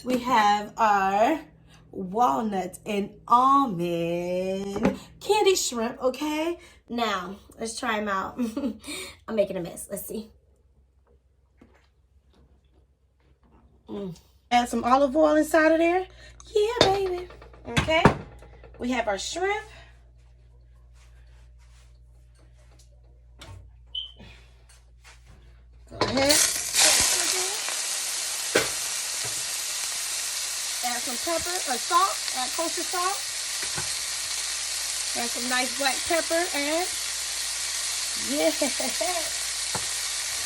we have our walnut and almond candy shrimp, okay? Now, let's try them out. I'm making a mess. Let's see. Add some olive oil inside of there. Yeah, baby. Okay. We have our shrimp. Go ahead. Add some pepper or salt. Add kosher salt. Add some nice black pepper and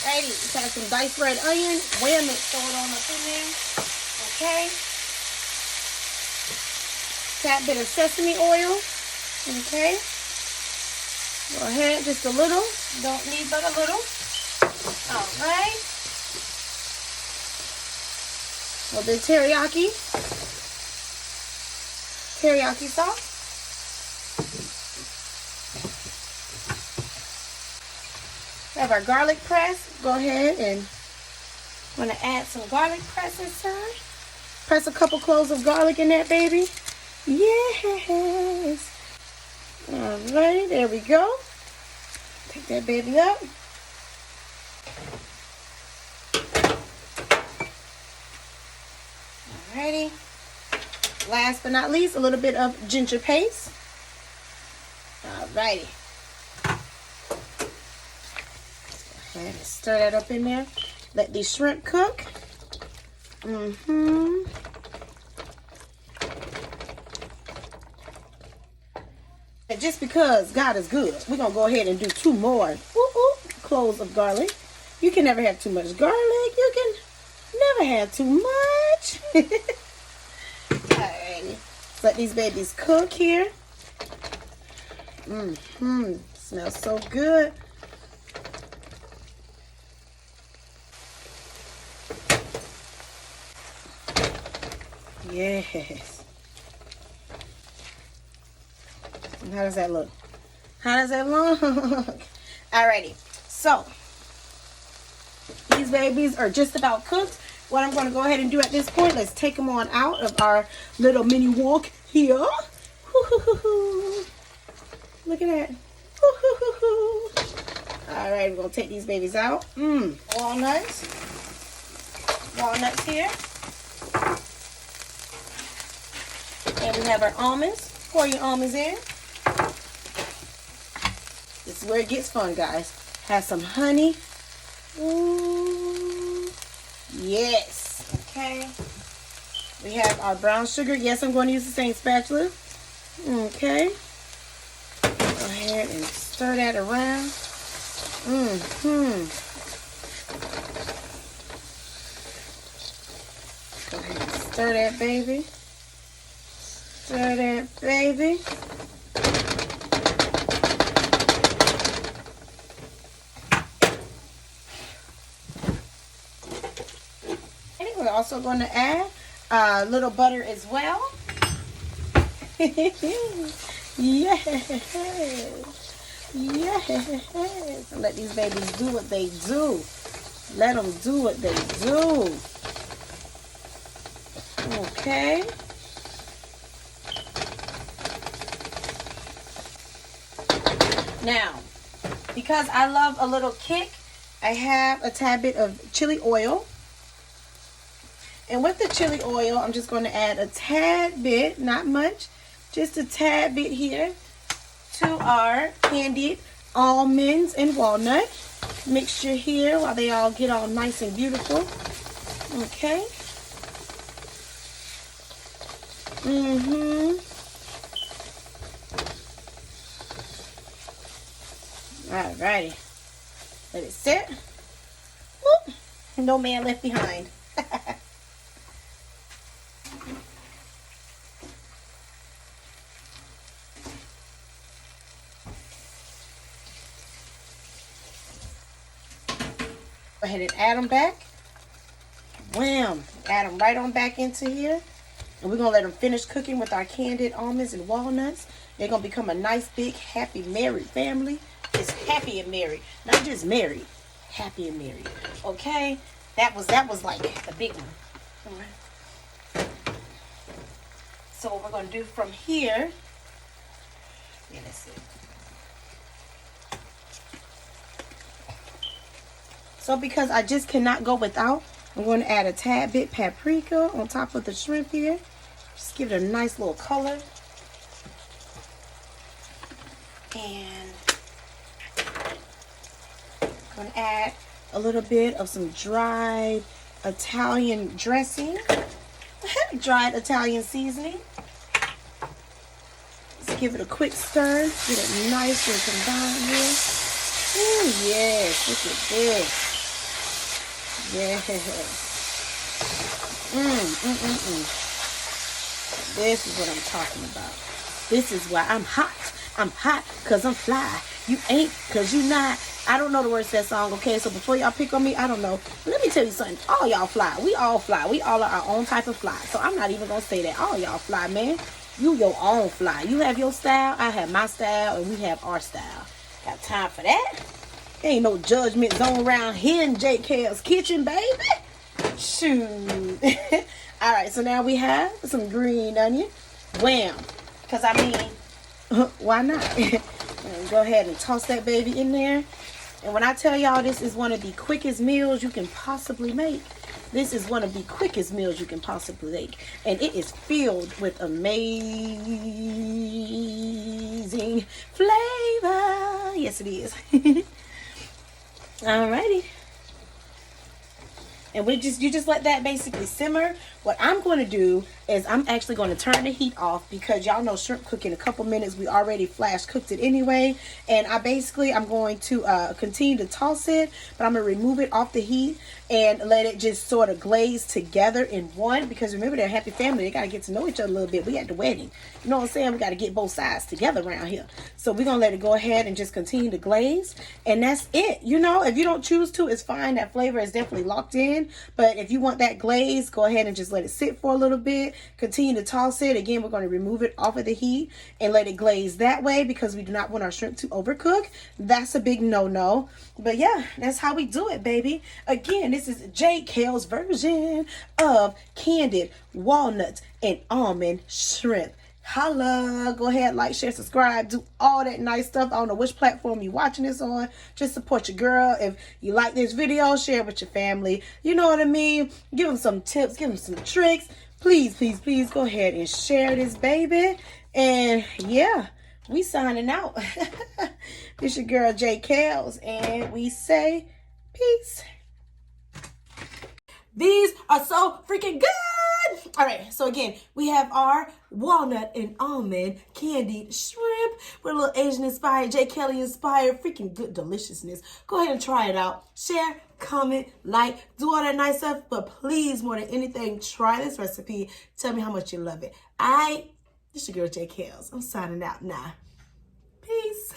righty. Add some diced red onion. Wham it. Throw it on up in there. Okay. That bit of sesame oil. Okay. Go ahead, just a little. Don't need but a little. All right. A little bit of teriyaki sauce. We have our garlic press. Go ahead and I'm gonna add some garlic press inside. Press a couple cloves of garlic in that, baby. Yes. All right, there we go. Take that baby up. Alrighty. Last but not least, a little bit of ginger paste. Alrighty. Go ahead and stir that up in there. Let these shrimp cook. And just because God is good, we're going to go ahead and do 2 more cloves of garlic. You can never have too much garlic. You can never have too much. Alrighty. Let these babies cook here. Smells so good. Yes. And how does that look? How does that look? Alrighty. So, these babies are just about cooked. What I'm going to go ahead and do at this point, let's take them on out of our little mini wok here. Look at that. Alright, we're going to take these babies out. Walnuts. Walnuts here. And we have our almonds. Pour your almonds in. This is where it gets fun, guys. Have some honey. Ooh. Yes. Okay. We have our brown sugar. Yes, I'm going to use the same spatula. Okay. Go ahead and stir that around. Go ahead and stir that baby. Stir that baby. And we're also going to add a little butter as well. Yes. Yes. And let these babies do what they do. Let them do what they do. Okay. Now, because I love a little kick, I have a tad bit of chili oil. And with the chili oil, I'm just going to add a tad bit, not much, just a tad bit here to our candied almonds and walnut mixture here while they all get all nice and beautiful. Okay. Alrighty. Let it sit. Whoop. No man left behind. Go ahead and add them back. Wham! Add them right on back into here. And we're going to let them finish cooking with our candied almonds and walnuts. They're going to become a nice, big, happy, married family. It's happy and married. Not just married. Happy and married. Okay? That was like the big one. All right. So what we're going to do from here, yeah, that's it. So because I just cannot go without, I'm going to add a tad bit paprika on top of the shrimp here. Just give it a nice little color. And I'm going to add a little bit of some dried Italian dressing. I have dried Italian seasoning. Let's give it a quick stir. Get it nice and combined here. Ooh, yes, look at this. Yes. This is what I'm talking about. This is why I'm hot. I'm hot because I'm fly. You ain't because you not. I don't know the words to that song, okay? So before y'all pick on me, I don't know. Let me tell you something. All y'all fly. We all fly. We all are our own type of fly. So I'm not even going to say that. All y'all fly, man. You your own fly. You have your style. I have my style. And we have our style. Got time for that? Ain't no judgment zone around here in JKellz kitchen, baby. Shoot. All right, so now we have some green onion. Wham. Because, I mean, why not? Go ahead and toss that baby in there. And when I tell y'all this is one of the quickest meals you can possibly make, this is one of the quickest meals you can possibly make. And it is filled with amazing flavor. Yes, it is. Alrighty. And you just let that basically simmer. What I'm going to do is I'm actually going to turn the heat off because y'all know shrimp cook in a couple minutes. We already flash cooked it anyway. And I'm going to continue to toss it, but I'm going to remove it off the heat and let it just sort of glaze together in one. Because remember, they're a happy family. They got to get to know each other a little bit. We at the wedding. You know what I'm saying? We got to get both sides together around here. So we're going to let it go ahead and just continue to glaze. And that's it. You know, if you don't choose to, it's fine. That flavor is definitely locked in. But if you want that glaze, go ahead and just let it sit for a little bit. Continue to toss it. Again, we're going to remove it off of the heat and let it glaze that way because we do not want our shrimp to overcook. That's a big no-no. But yeah, that's how we do it, baby. Again, this is JKellz version of candied walnut and almond shrimp. Holla. Go ahead, like, share, subscribe, do all that nice stuff. I don't know which platform you're watching this on. Just support your girl. If you like this video, share it with your family. You know what I mean? Give them some tips. Give them some tricks. Please, please, please go ahead and share this, baby. And yeah, we signing out. This your girl, JKellz, and we say peace. These are so freaking good. All right, so again, we have our walnut and almond candied shrimp with a little Asian inspired, JKellz inspired, freaking good deliciousness. Go ahead and try it out. Share, comment, like, do all that nice stuff. But please, more than anything, try this recipe. Tell me how much you love it. This your girl, JKellz. I'm signing out now. Peace.